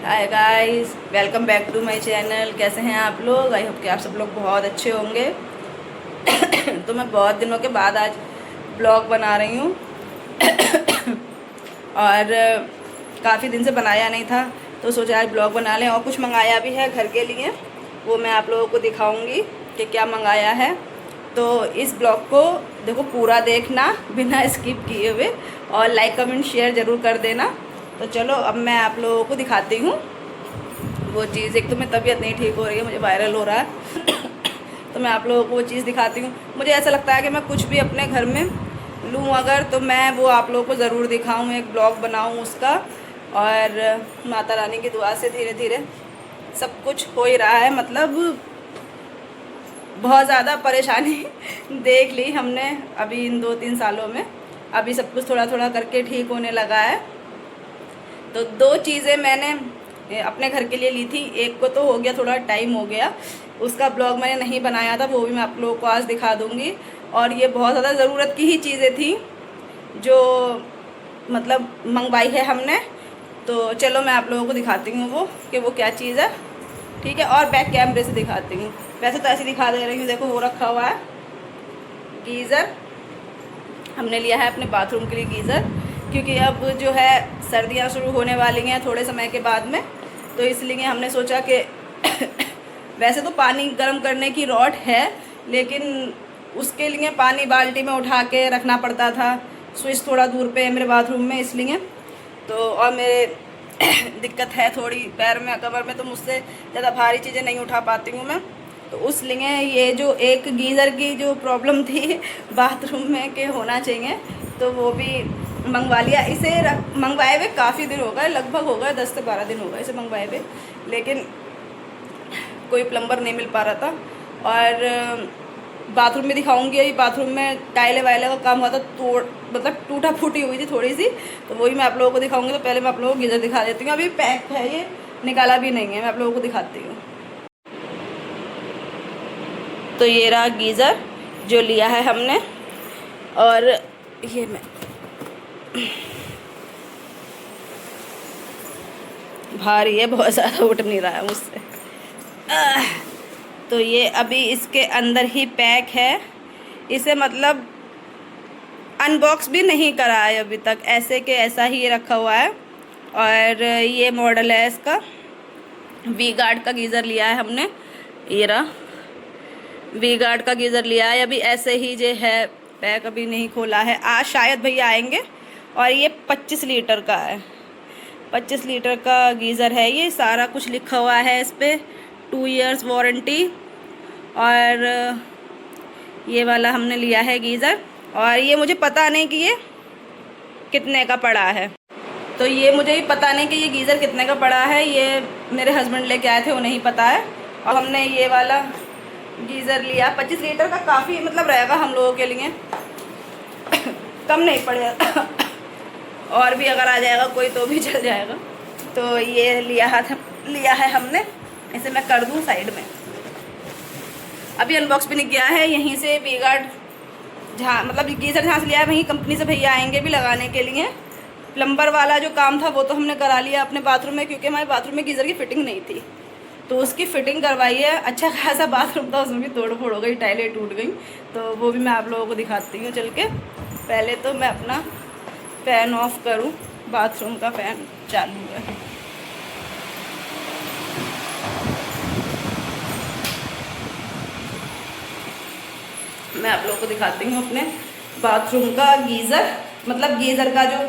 Hi guys, welcome back to my channel. कैसे हैं आप लोग? आई होप कि आप सब लोग बहुत अच्छे होंगे। तो मैं बहुत दिनों के बाद आज ब्लॉग बना रही हूँ और काफ़ी दिन से बनाया नहीं था, तो सोचा आज ब्लॉग बना लें। और कुछ मंगाया भी है घर के लिए, वो मैं आप लोगों को दिखाऊंगी कि क्या मंगाया है। तो इस ब्लॉग को देखो पूरा देखना बिना स्किप किए हुए, और लाइक कमेंट शेयर ज़रूर कर देना। तो चलो अब मैं आप लोगों को दिखाती हूँ वो चीज़। एक तो मेरी तबीयत नहीं ठीक हो रही है, मुझे वायरल हो रहा है तो मैं आप लोगों को वो चीज़ दिखाती हूँ। मुझे ऐसा लगता है कि मैं कुछ भी अपने घर में लूँ अगर, तो मैं वो आप लोगों को ज़रूर दिखाऊँ, एक ब्लॉग बनाऊँ उसका। और माता रानी की दुआ से धीरे धीरे सब कुछ हो ही रहा है। मतलब बहुत ज़्यादा परेशानी देख ली हमने अभी इन 2-3 सालों में। अभी सब कुछ थोड़ा थोड़ा करके ठीक होने लगा है। तो 2 चीज़ें मैंने अपने घर के लिए ली थी। एक को तो हो गया, थोड़ा टाइम हो गया, उसका ब्लॉग मैंने नहीं बनाया था, वो भी मैं आप लोगों को आज दिखा दूँगी। और ये बहुत ज़्यादा ज़रूरत की ही चीज़ें थी जो मतलब मंगवाई है हमने। तो चलो मैं आप लोगों को दिखाती हूँ वो कि वो क्या चीज़ है, ठीक है। और बैक कैमरे से दिखाती हूँ, वैसे तो ऐसे दिखा दे रही हूँ। देखो वो रखा हुआ है गीज़र, हमने लिया है अपने बाथरूम के लिए गीज़र, क्योंकि अब जो है सर्दियाँ शुरू होने वाली हैं थोड़े समय के बाद में। तो इसलिए हमने सोचा कि वैसे तो पानी गर्म करने की रॉड है, लेकिन उसके लिए पानी बाल्टी में उठा के रखना पड़ता था। स्विच थोड़ा दूर पे है मेरे बाथरूम में, इसलिए तो। और मेरे दिक्कत है थोड़ी पैर में, कमर में, तो मुझसे ज़्यादा भारी चीज़ें नहीं उठा पाती हूँ मैं। तो उस लिए ये जो एक गीज़र की जो प्रॉब्लम थी बाथरूम में के होना चाहिए, तो वो भी मंगवा लिया। इसे मंगवाए हुए काफ़ी दिन हो गए, लगभग हो गए 10 से 12 दिन हो गए इसे मंगवाए हुए, लेकिन कोई प्लम्बर नहीं मिल पा रहा था। और बाथरूम में दिखाऊंगी, अभी बाथरूम में टाइले वाइले का काम हुआ था, तोड़ मतलब टूटा फूटी हुई थी थोड़ी सी, तो वही मैं आप लोगों को दिखाऊंगी। तो पहले मैं आप लोगों को गीज़र दिखा देती हूँ। अभी पैक है, ये निकाला भी नहीं है, मैं आप लोगों को दिखाती हूँ। तो ये रहा गीज़र जो लिया है हमने, और ये मैं भारी है, बहुत ज़्यादा उठ नहीं रहा है मुझसे। तो ये अभी इसके अंदर ही पैक है, इसे मतलब अनबॉक्स भी नहीं करा है अभी तक, ऐसे के ऐसा ही ये रखा हुआ है। और ये मॉडल है इसका, वी गार्ड का गीज़र लिया है हमने। ये रहा वी गार्ड का गीज़र लिया है, अभी ऐसे ही जो है पैक अभी नहीं खोला है। आज शायद भैया आएंगे। और ये 25 लीटर का है, 25 लीटर का गीज़र है। ये सारा कुछ लिखा हुआ है इस पर, 2 इयर्स वारंटी। और ये वाला हमने लिया है गीज़र, और ये मुझे पता नहीं कि ये कितने का पड़ा है। तो ये मुझे ही पता नहीं कि ये गीज़र कितने का पड़ा है, ये मेरे हस्बैंड लेके आए थे, उन्हें ही पता है। और हमने ये वाला गीज़र लिया 25 लीटर का, काफ़ी मतलब रहेगा हम लोगों के लिए, कम नहीं पड़ेगा और भी अगर आ जाएगा कोई तो भी चल जाएगा। तो ये लिया है हमने। इसे मैं कर दूँ साइड में, अभी अनबॉक्स भी नहीं किया है। यहीं से वी गार्ड जहाँ मतलब गीज़र जहाँ से लिया है वहीं कंपनी से भैया आएंगे भी लगाने के लिए। प्लम्बर वाला जो काम था वो तो हमने करा लिया अपने बाथरूम में, क्योंकि हमारे बाथरूम में गीज़र की फिटिंग नहीं थी, तो उसकी फ़िटिंग करवाई है। अच्छा खासा बाथरूम था, उसमें भी तोड़ फोड़ हो गई, टाइलें टूट गई। तो वो भी मैं आप लोगों को दिखाती हूँ चल के। पहले तो मैं अपना फ़ैन ऑफ करूँ, बाथरूम का फ़ैन चालू है। मैं आप लोगों को दिखाती हूँ अपने बाथरूम का गीज़र, मतलब गीज़र का जो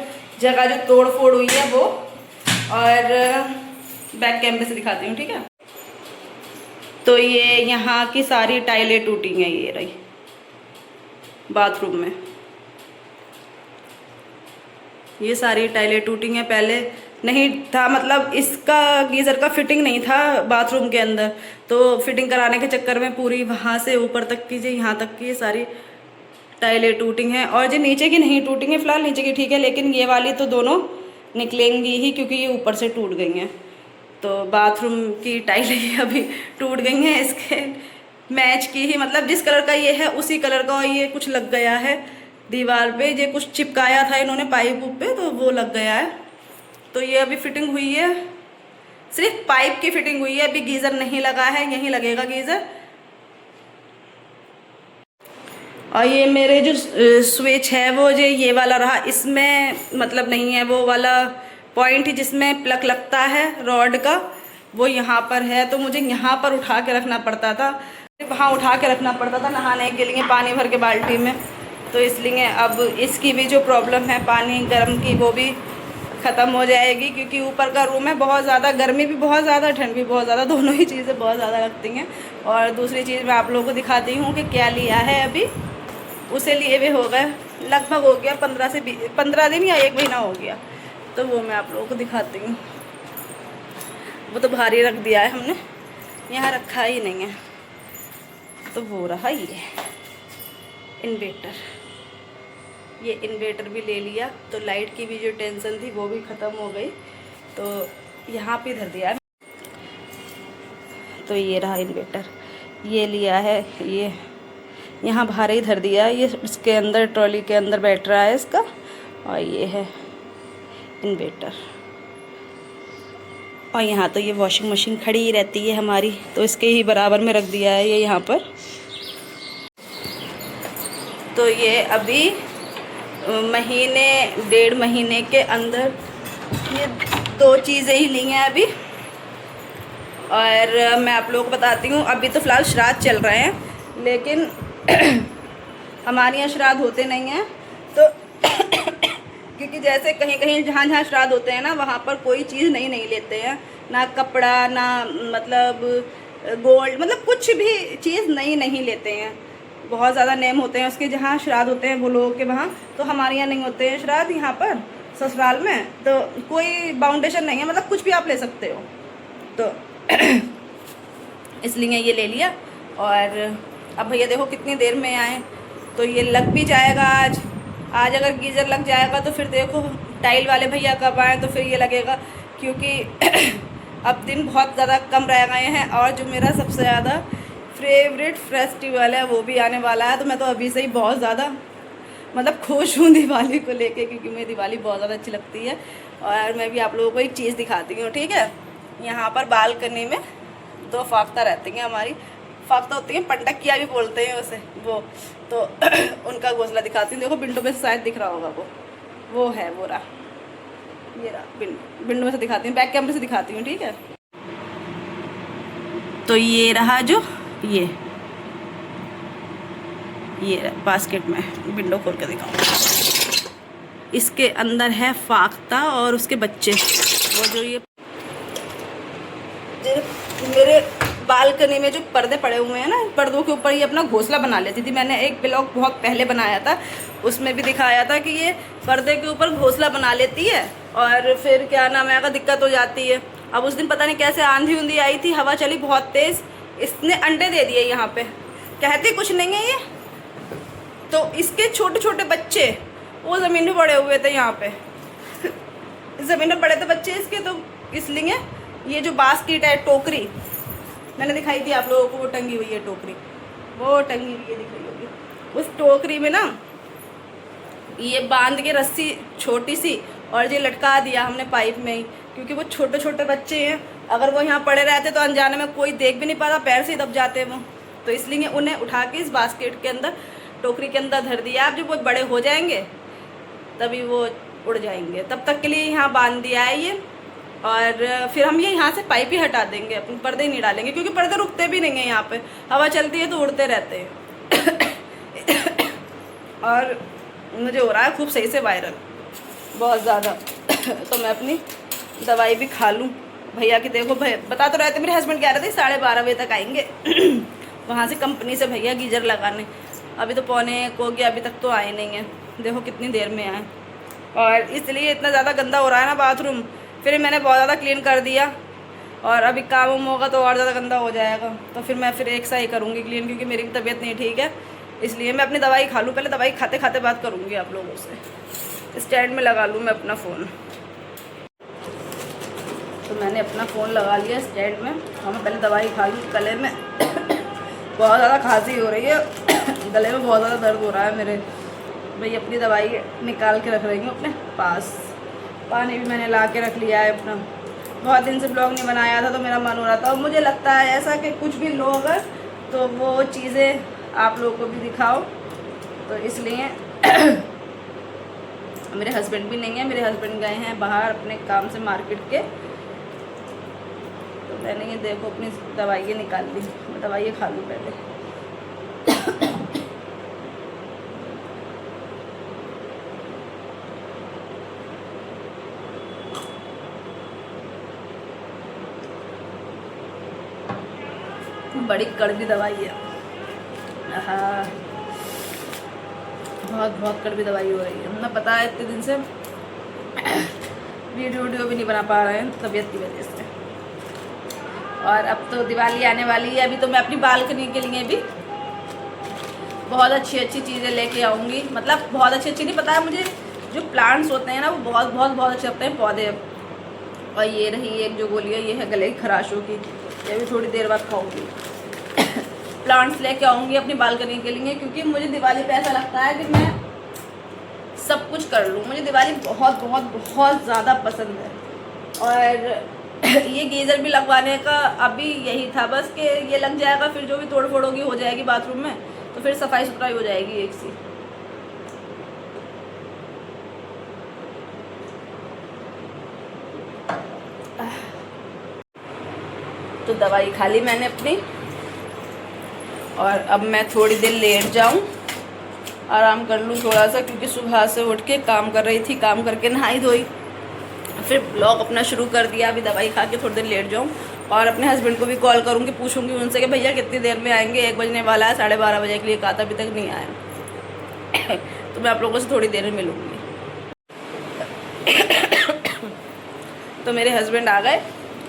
जगह जो तोड़ फोड़ हुई है वो, और बैक कैमरे से दिखाती हूँ, ठीक है। तो ये यहाँ की सारी टाइलें टूटी हैं, ये रही बाथरूम में, ये सारी टाइलें टूटी हैं। पहले नहीं था, मतलब इसका गीज़र का फिटिंग नहीं था बाथरूम के अंदर, तो फिटिंग कराने के चक्कर में पूरी वहाँ से ऊपर तक की, जो यहाँ तक की ये सारी टाइलें टूटी हैं। और जो नीचे की नहीं टूटी हैं, फिलहाल नीचे की ठीक है, लेकिन ये वाली तो दोनों निकलेंगी ही, क्योंकि ये ऊपर से टूट गई हैं। तो बाथरूम की टाइलें अभी टूट गई हैं, इसके मैच की ही, मतलब जिस कलर का ये है उसी कलर का ये कुछ लग गया है दीवार पे, ये कुछ चिपकाया था इन्होंने पाइप पे, तो वो लग गया है। तो ये अभी फिटिंग हुई है सिर्फ पाइप की फिटिंग हुई है, अभी गीज़र नहीं लगा है, यहीं लगेगा गीज़र। और ये मेरे जो स्विच है वो जो ये वाला रहा, इसमें मतलब नहीं है वो वाला पॉइंट जिसमें प्लग लगता है रॉड का, वो यहाँ पर है। तो मुझे यहाँ पर उठा के रखना पड़ता था, वहाँ उठा के रखना पड़ता था नहाने के लिए पानी भर के बाल्टी में। तो इसलिए अब इसकी भी जो प्रॉब्लम है पानी गर्म की, वो भी ख़त्म हो जाएगी, क्योंकि ऊपर का रूम है, बहुत ज़्यादा गर्मी भी बहुत ज़्यादा, ठंड भी बहुत ज़्यादा, दोनों ही चीज़ें बहुत ज़्यादा लगती हैं। और दूसरी चीज़ मैं आप लोगों को दिखाती हूँ कि क्या लिया है अभी। उसे लिए हुए हो गए लगभग हो गया 15 दिन या 1 महीना हो गया, तो वो मैं आप लोगों को दिखाती हूँ। वो तो भारी रख दिया है हमने, यहाँ रखा ही नहीं है। तो वो रहा ये इन्वेटर, ये इन्वेटर भी ले लिया, तो लाइट की भी जो टेंशन थी वो भी ख़त्म हो गई। तो यहाँ पे धर दिया। तो ये रहा इन्वेटर, ये लिया है, ये यहाँ बाहर ही धर दिया, ये इसके अंदर ट्रॉली के अंदर बैठ रहा है इसका। और ये है इन्वेटर। और यहाँ तो ये वॉशिंग मशीन खड़ी ही रहती है हमारी, तो इसके ही बराबर में रख दिया है ये यहाँ पर। तो ये अभी महीने 1.5 महीने के अंदर ये 2 चीज़ें ही ली हैं अभी। और मैं आप लोगों को बताती हूँ, अभी तो फ़िलहाल श्राद्ध चल रहे हैं, लेकिन हमारे यहाँ श्राद्ध होते नहीं हैं। तो क्योंकि जैसे कहीं कहीं जहाँ जहाँ श्राद्ध होते हैं ना, वहाँ पर कोई चीज़ नहीं लेते हैं, ना कपड़ा, ना मतलब गोल्ड, मतलब कुछ भी चीज़ नहीं लेते हैं। बहुत ज़्यादा नेम होते हैं उसके, जहाँ श्राद्ध होते हैं वो लोगों के वहाँ। तो हमारे यहाँ नहीं होते हैं श्राद्ध, यहाँ पर ससुराल में तो कोई बाउंडेशन नहीं है, मतलब कुछ भी आप ले सकते हो। तो इसलिए ये ले लिया। और अब भैया देखो कितनी देर में आए, तो ये लग भी जाएगा आज अगर गीज़र लग जाएगा तो फिर देखो टाइल वाले भैया कब आए तो फिर ये लगेगा, क्योंकि अब दिन बहुत ज़्यादा कम रह गए हैं। और जो मेरा सबसे ज़्यादा फेवरेट फेस्टिवल है वो भी आने वाला है, तो मैं तो अभी से ही बहुत ज़्यादा मतलब खुश हूँ दिवाली को लेके, क्योंकि मुझे दिवाली बहुत ज़्यादा अच्छी लगती है। और मैं भी आप लोगों को एक चीज़ दिखाती हूँ, ठीक है। यहाँ पर बालकनी में 2 फाख्ता रहती हैं हमारी, फाख्ता होती हैं, पंडकिया भी बोलते हैं उसे, वो तो उनका घोंसला दिखाती हूँ। देखो विंडो में से शायद दिख रहा होगा, वो है, वो रहा, ये रहा, विंडो में से दिखाती हूँ, बैक कैमरे से दिखाती हूँ, ठीक है। तो ये रहा जो ये बास्केट में, विंडो खोल के दिखाऊँ, इसके अंदर है फाख्ता और उसके बच्चे। वो जो ये मेरे बालकनी में जो पर्दे पड़े हुए हैं ना, पर्दों के ऊपर ये अपना घोंसला बना लेती थी। मैंने एक ब्लॉग बहुत पहले बनाया था, उसमें भी दिखाया था कि ये पर्दे के ऊपर घोंसला बना लेती है और फिर क्या नाम है, दिक्कत हो जाती है। अब उस दिन पता नहीं कैसे आंधी उंधी आई थी, हवा चली बहुत तेज़, इसने अंडे दे दिए यहाँ पे, कहती कुछ नहीं है ये। तो इसके छोटे छोटे बच्चे वो ज़मीन में पड़े हुए थे, यहाँ पे ज़मीन में पड़े थे बच्चे इसके। तो इसलिए ये जो बास्केट है, टोकरी मैंने दिखाई थी आप लोगों को, वो टंगी हुई है टोकरी, वो टंगी हुई है, दिख रही होगी। उस टोकरी में ना ये बांध के रस्सी छोटी सी और ये लटका दिया हमने पाइप में ही, क्योंकि वो छोटे छोटे बच्चे हैं, अगर वो यहाँ पड़े रहते तो अनजाने में कोई देख भी नहीं पाता, पैर से ही दब जाते वो। तो इसलिए उन्हें उठा के इस बास्केट के अंदर, टोकरी के अंदर धर दिया। अब जब वो बड़े हो जाएंगे तभी वो उड़ जाएंगे, तब तक के लिए यहाँ बांध दिया है ये। और फिर हम ये यहाँ से पाइप ही हटा देंगे, अपने पर्दे ही नहीं डालेंगे, क्योंकि पर्दे रुकते भी नहीं हैं यहाँ पे, हवा चलती है तो उड़ते रहते हैं। और मुझे हो रहा है खूब सही से वायरल, बहुत ज़्यादा। तो मैं अपनी दवाई भी खा लूँ। भैया की देखो, भैया बता तो रहे थे, मेरे हस्बैंड कह रहे थे 12:30 बजे तक आएंगे वहाँ से कंपनी से भैया गीजर लगाने। अभी तो 12:45 हो गया, अभी तक तो आए नहीं हैं, देखो कितनी देर में आए। और इसलिए इतना ज़्यादा गंदा हो रहा है ना बाथरूम, फिर मैंने बहुत ज़्यादा क्लीन कर दिया, और अभी काम वाम होगा तो और ज़्यादा गंदा हो जाएगा, तो फिर मैं एक सा ही करूँगी क्लीन, क्योंकि मेरी भी तबीयत नहीं ठीक है। इसलिए मैं अपनी दवाई खा लूँ, पहले दवाई खाते खाते बात करूँगी आप लोगों से। स्टैंड में लगा लूँ मैं अपना फ़ोन, तो मैंने अपना फ़ोन लगा लिया स्टैंड में, और मैं पहले दवाई खा लूँ। गले में बहुत ज़्यादा खांसी हो रही है, गले में बहुत ज़्यादा दर्द हो रहा है मेरे। भाई अपनी दवाई निकाल के रख रही हूँ अपने पास, पानी भी मैंने ला के रख लिया है अपना, बहुत दिन से ब्लॉग नहीं बनाया था तो मेरा मन हो रहा था, और मुझे लगता है ऐसा कि कुछ भी लो अगर तो वो चीज़ें आप लोगों को भी दिखाओ, तो इसलिए मेरे हस्बैंड भी नहीं है, मेरे हस्बैंड गए हैं बाहर अपने काम से मार्केट के। तो मैंने ये देखो अपनी दवाइयाँ निकाल ली, मैं दवाइयाँ खा लूँ पहले। बड़ी कड़वी दवाई है, हाँ बहुत कड़वी दवाई हो रही है। मैं पता है इतने दिन से वीडियो भी नहीं बना पा रहे हैं तबीयत की वजह से। और अब तो दिवाली आने वाली है, अभी तो मैं अपनी बालकनी के लिए भी बहुत अच्छी चीज़ें लेके आऊँगी। मतलब बहुत अच्छी नहीं पता है मुझे, जो प्लांट्स होते हैं ना वो बहुत अच्छे लगते हैं पौधे। और ये रही एक जो गोली है, ये है गले की खराशों की, ये भी थोड़ी देर बाद खाऊंगी। प्लांट्स लेके आऊँगी अपनी बालकनी के लिए, क्योंकि मुझे दिवाली पे ऐसा लगता है कि मैं सब कुछ कर लूँ। मुझे दिवाली बहुत ज़्यादा पसंद है। और ये गीज़र भी लगवाने का अभी यही था बस कि ये लग जाएगा, फिर जो भी तोड़ फोड़ होगी हो जाएगी बाथरूम में, तो फिर सफाई सुथराई हो जाएगी एक सी। तो दवाई खा ली मैंने अपनी, और अब मैं थोड़ी देर लेट जाऊं, आराम कर लूं थोड़ा सा, क्योंकि सुबह से उठ के काम कर रही थी, काम करके नहाई धोई, फिर ब्लॉग अपना शुरू कर दिया। अभी दवाई खा के थोड़ी देर लेट जाऊं, और अपने हस्बैंड को भी कॉल करूंगी, पूछूंगी उनसे कि भैया कितनी देर में आएंगे। 1 बजने वाला है, 12:30 बजे के लिए कहा था, अभी तक नहीं आया। तो मैं आप लोगों से थोड़ी देर में मिलूँगी। तो मेरे हस्बैंड आ गए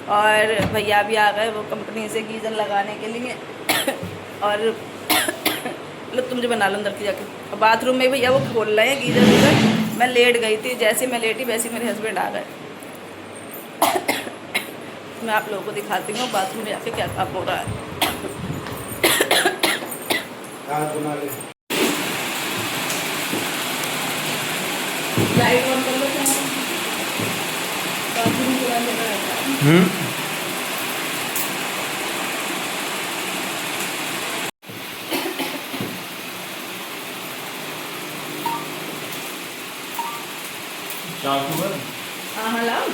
और भैया भी आ गए, वो कंपनी से गीज़र लगाने के लिए। और लो तुम जो बना लो अंदर की जाके। और बाथरूम में भैया वो खोल रहे हैं गीज़र वीज़र। मैं लेट गई थी, जैसे मैं लेटी वैसे मेरे हस्बैंड आ गए। मैं आप लोगों को दिखाती हूँ बाथरूम में जाके क्या काम हो रहा है। लाइट ऑन कर लो, बाथरूम पूरा लगा रहता है। हाँ लाओ।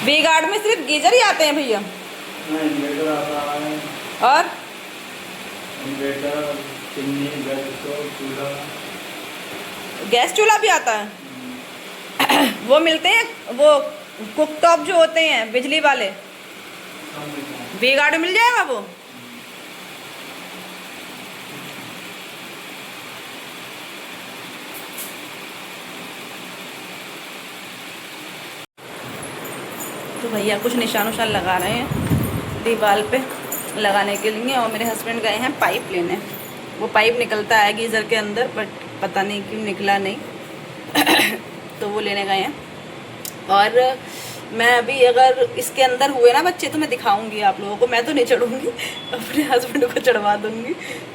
वी गार्ड में सिर्फ गीजर ही आते हैं भैया? इन्वर्टर आता है, और इन्वर्टर, चिमनी, चूल्हा, गैस चूल्हा भी आता है? वो मिलते हैं, वो कुक टॉप जो होते हैं बिजली वाले, वी गार्ड में मिल जाएगा वो? तो भैया कुछ निशान उशान लगा रहे हैं दीवार पे लगाने के लिए, और मेरे हस्बैंड गए हैं पाइप लेने। वो पाइप निकलता है गीज़र के अंदर, बट पता नहीं क्यों निकला नहीं। तो वो लेने गए हैं। और मैं अभी अगर इसके अंदर हुए ना बच्चे तो मैं दिखाऊंगी आप लोगों को। मैं तो नहीं चढ़ूँगी, अपने हस्बैंड को चढ़वा दूँगी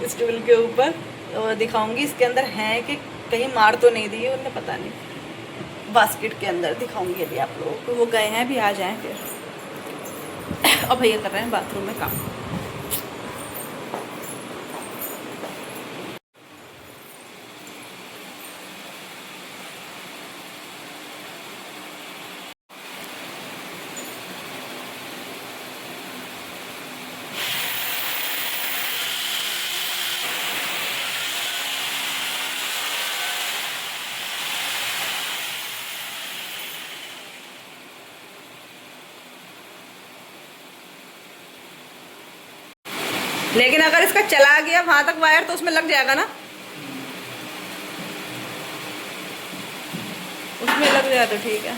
स्टूल के ऊपर, तो दिखाऊँगी इसके अंदर हैं कि कहीं मार तो नहीं दी है उन्हें, पता नहीं। बास्केट के अंदर दिखाऊंगी अभी आप लोगों को। वो गए हैं, अभी आ जाएं फिर। और भैया कर रहे हैं बाथरूम में काम। लेकिन अगर इसका चला गया वहां तक वायर तो उसमें लग जाएगा ना, उसमें लग जाए तो ठीक है।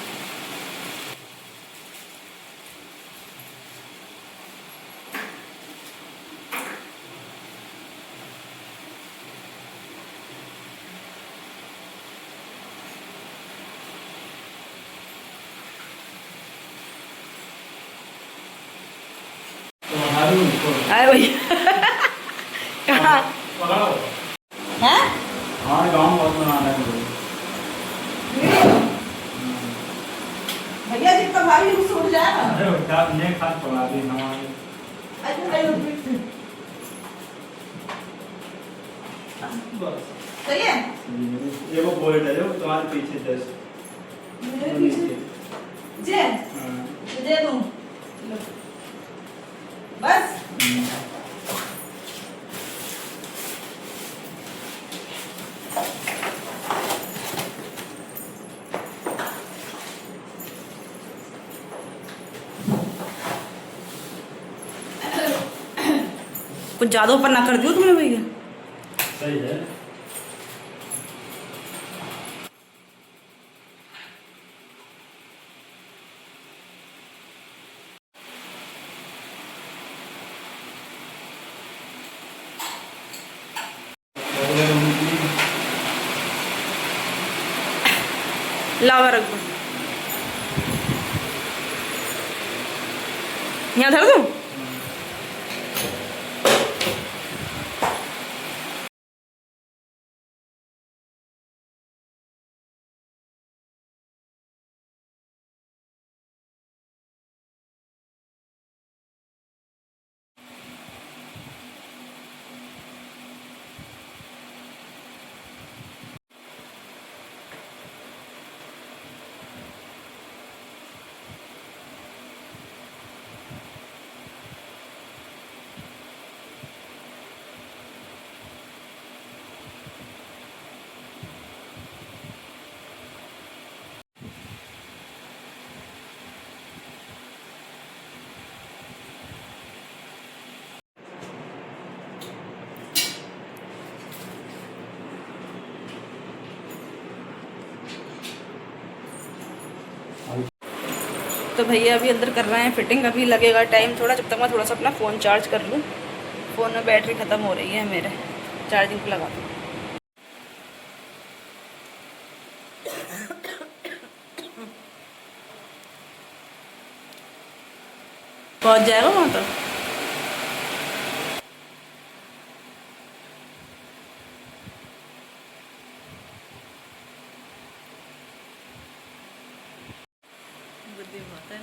आए भैया कहाँ पकड़ो। है? हाँ गाँव बहुत बनाना है मुझे। भैया जितना भारी है उससे उड़ जाएगा। अरे उठा ने खाद पकड़ा दी हमारे। बस सही है। ये वो बोल्ट है जो तुम्हारे पीछे जस्ट मेरे पीछे जे हाँ। दे दूं लो। बस कुछ ज्यादा ऊपर ना कर दियो तुमने भैया। सही है। लावा रख दो, यहाँ धर दूं। तो भैया अभी अंदर कर रहे हैं फिटिंग, अभी लगेगा टाइम थोड़ा, जब तक मैं थोड़ा सा अपना फ़ोन चार्ज कर लूँ। फ़ोन में बैटरी ख़त्म हो रही है मेरे, चार्जिंग पे लगा दूँ। पहुँच जाएगा वहाँ तक। बुद्धि बहुत है।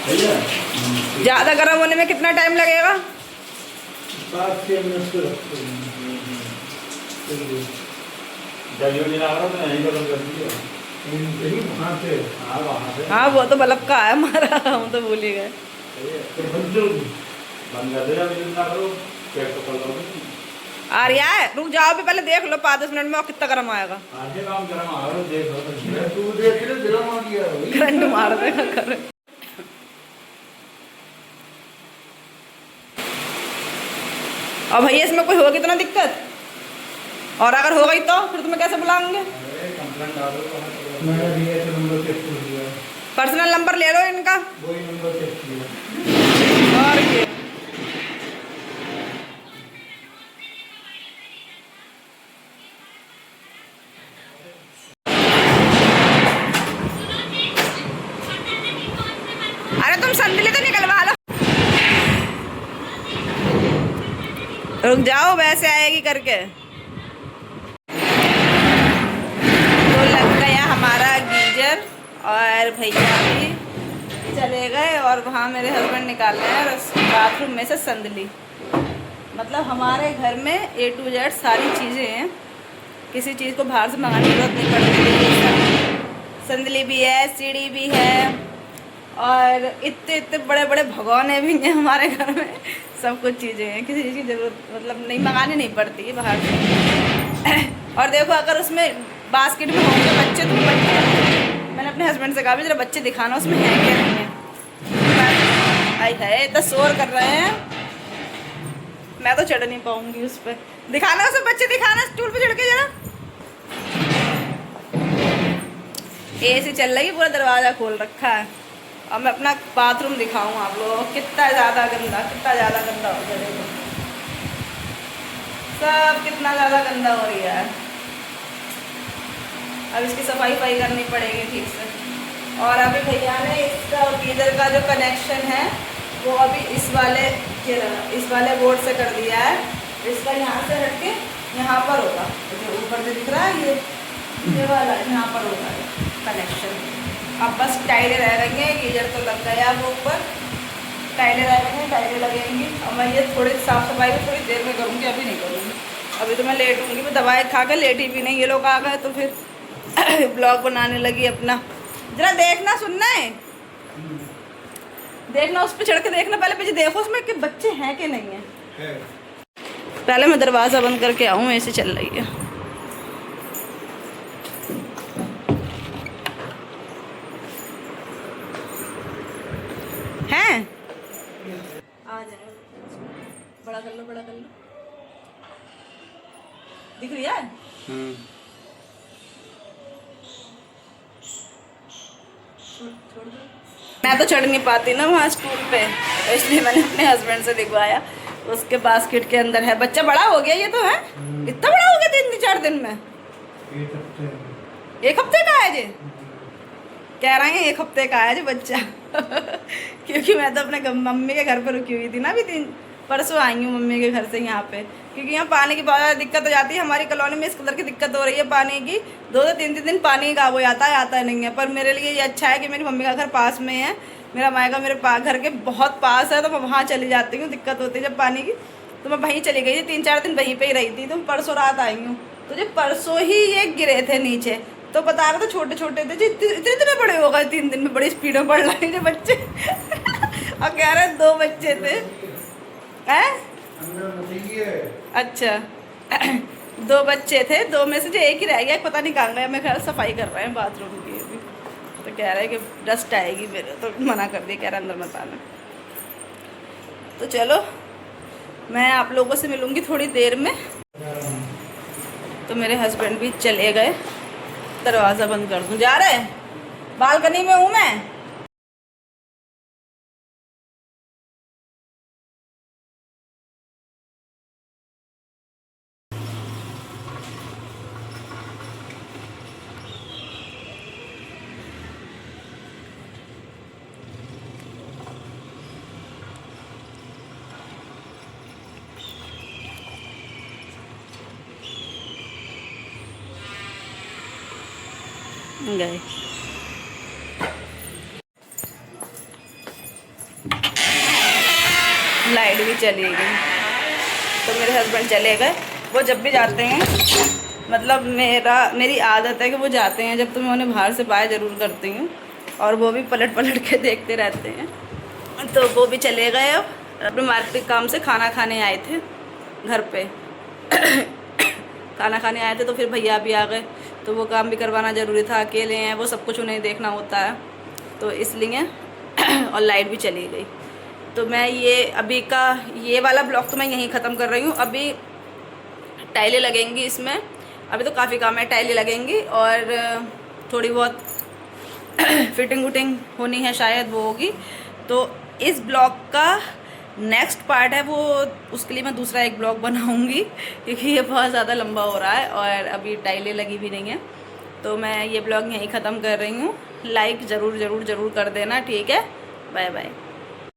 भैया ज़्यादा गर्म होने में कितना टाइम लगेगा? 5-6 मिनट तो रखते हैं। जब ये नहीं आ रहा तो नहीं गरम कर दिया। वहाँ से हाँ वहाँ से हाँ वो तो बल्ब का है हमारा, हम तो भूल ही गए। तो बंद कर दे जब ये ना करो चेक तो कर लो। आ रहा है, रुक जाओ भी, पहले देख लो 5-10 मिनट में और कितना गर्म आएगा। आगे काम गरम आ रहा है देख लो। तू देख ले गरम आ गया करंट मार देगा कर। और भैया इसमें कोई होगी तो ना दिक्कत, और अगर हो गई तो फिर तुम्हें कैसे बुलाएंगे? कंप्लेंट डालो। मैंने दिया तो नंबर चेक कर दिया। पर्सनल नंबर ले लो इनका। वही नंबर चेक किया। और क्या? अरे तुम संदली तो निकलवा लो, रुक जाओ, वैसे आएगी करके। तो लग गया हमारा गीजर, और भैया भी चले गए, और वहाँ मेरे हस्बैंड निकाल रहे हैं बाथरूम में से संदली। मतलब हमारे घर में A to Z सारी चीज़ें हैं, किसी चीज़ को बाहर से मंगाने की जरूरत नहीं पड़ती। संदली भी है, सीढ़ी भी है, और इतने इतने बड़े बड़े भगोने भी हैं हमारे घर में। सब कुछ चीज़ें हैं, किसी चीज़ की ज़रूरत मतलब नहीं मंगानी नहीं पड़ती है बाहर से। और देखो अगर उसमें बास्केट में होंगे बच्चे तो बच्चे, मैंने अपने हस्बैंड से कहा भी जरा बच्चे दिखाना उसमें है क्या नहीं है। आई है इतना शोर कर रहे हैं, मैं तो चढ़ नहीं पाऊंगी उस पर। दिखाना उसे बच्चे, दिखाना स्टूल पे चढ़ के जरा। AC चल रही है, पूरा दरवाज़ा खोल रखा है। और मैं अपना बाथरूम दिखाऊँ आप लोगों को, कितना ज़्यादा गंदा हो गया देखो, सब कितना ज़्यादा गंदा हो रही है। अब इसकी सफाई करनी पड़ेगी ठीक से। और अभी भैया ने इसका गीजर का जो कनेक्शन है वो अभी इस वाले बोर्ड से कर दिया है। इसका यहाँ से हट के यहाँ पर होगा, जो ऊपर से दिख रहा है ये वाला यहाँ पर होगा कनेक्शन। अब बस टाइलें रह गई हैं, गीजर तो लग गया वो ऊपर, टाइलें रह गई हैं, टाइलें लगेंगी। और मैं ये थोड़ी साफ़ सफाई भी थोड़ी देर में करूँगी, अभी नहीं करूँगी। अभी तो मैं लेट हूँगी, मैं दवाई खा कर लेटी भी नहीं, ये लोग आ गए तो फिर ब्लॉग बनाने लगी अपना। जरा देखना, सुनना है, देखना उस पर चढ़ के देखना, पहले पीछे देखो उसमें कि बच्चे हैं कि नहीं है। पहले मैं दरवाज़ा बंद करके आऊँ, ऐसे चल रही है। हैं आ जाए, बड़ा कर लो, दिख रही है। मैं तो चढ़ नहीं पाती ना वहाँ स्टूल पे, तो इसलिए मैंने अपने हस्बैंड से दिखवाया। उसके बास्केट के अंदर है, बच्चा बड़ा हो गया ये तो है, इतना बड़ा हो गया 3-4 दिन में। 1 हफ्ते का है जी, कह रहे हैं 1 हफ्ते का है जी बच्चा। क्योंकि मैं तो अपने मम्मी के घर पर रुकी हुई थी ना, अभी परसों आई हूँ मम्मी के घर से यहाँ पे, क्योंकि यहाँ पानी की बहुत ज़्यादा दिक्कत हो जाती है। हमारी कॉलोनी में इस कदर की दिक्कत हो रही है पानी की, 2-3 दिन पानी गायब हो जाता है, आता नहीं है। पर मेरे लिए ये अच्छा है कि मेरी मम्मी का घर पास में है, मेरा मायका मेरे घर के बहुत पास है, तो मैं वहाँ चली जाती हूँ। दिक्कत होती है जब पानी की तो मैं वहीं चली गई थी, 3-4 दिन वहीं पर ही रही थी। तो परसों रात आई हूँ, तो जब परसों ही ये गिरे थे नीचे, तो बता रहे थे छोटे छोटे थे जी, इतने बड़े हो गए 3 दिन में, बड़ी स्पीड में बढ़ रहे थे बच्चे। और कह रहे 2 बच्चे थे हैं, अच्छा 2 बच्चे थे, 2 में से जो 1 ही रह गया, पता नहीं कहाँ गया। मैं खैर सफाई कर रहे हैं बाथरूम की अभी, तो कह रहे हैं कि डस्ट आएगी मेरे, तो मना कर दिया, कह रहा अंदर मत आना। तो चलो मैं आप लोगों से मिलूँगी थोड़ी देर में। तो मेरे हस्बैंड भी चले गए, दरवाज़ा बंद कर दूँ, जा रहे बालकनी में हूँ मैं। गए लाइट भी चली गई, तो मेरे हस्बैंड चले गए। वो जब भी जाते हैं, मतलब मेरी आदत है कि वो जाते हैं जब तो मैं उन्हें बाहर से बाय ज़रूर करती हूँ, और वो भी पलट के देखते रहते हैं। तो वो भी चले गए। अब अपने मार्केट काम से खाना खाने आए थे घर पे। खाना खाने आए थे तो फिर भैया भी आ गए, तो वो काम भी करवाना ज़रूरी था, अकेले हैं वो, सब कुछ उन्हें देखना होता है, तो इसलिए। और लाइट भी चली गई। तो मैं ये वाला ब्लॉग तो मैं यहीं ख़त्म कर रही हूँ। अभी टाइलें लगेंगी इसमें, अभी तो काफ़ी काम है, टाइलें लगेंगी और थोड़ी बहुत फिटिंग वुटिंग होनी है, शायद वो होगी। तो इस ब्लॉग का नेक्स्ट पार्ट है वो, उसके लिए मैं दूसरा एक ब्लॉग बनाऊंगी, क्योंकि ये बहुत ज़्यादा लंबा हो रहा है और अभी टाइलें लगी भी नहीं हैं। तो मैं ये ब्लॉग यहीं ख़त्म कर रही हूँ। लाइक ज़रूर कर देना, ठीक है। Bye bye.